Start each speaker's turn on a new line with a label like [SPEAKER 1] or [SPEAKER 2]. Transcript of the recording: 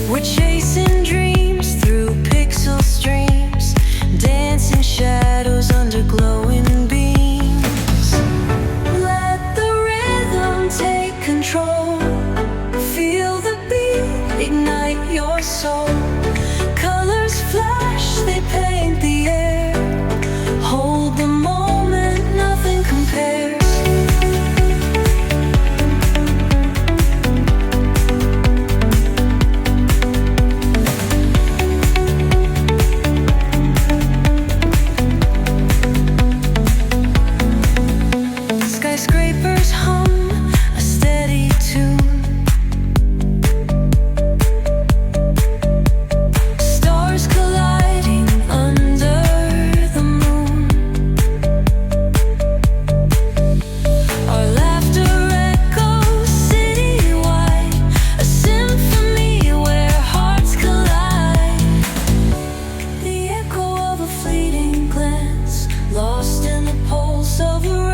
[SPEAKER 1] We're chasing dreams through pixel streams, dancing shadows under glowing beams. Let the rhythm take control. Feel the beat, ignite your soul. Colors flash, they paint the air. Hold the moment, nothing compares. Skyscrapers hum a steady tune. Stars colliding under the moon. Our laughter echoes citywide, a symphony where hearts collide. The echo of a fleeting glance, lost in the pulse of a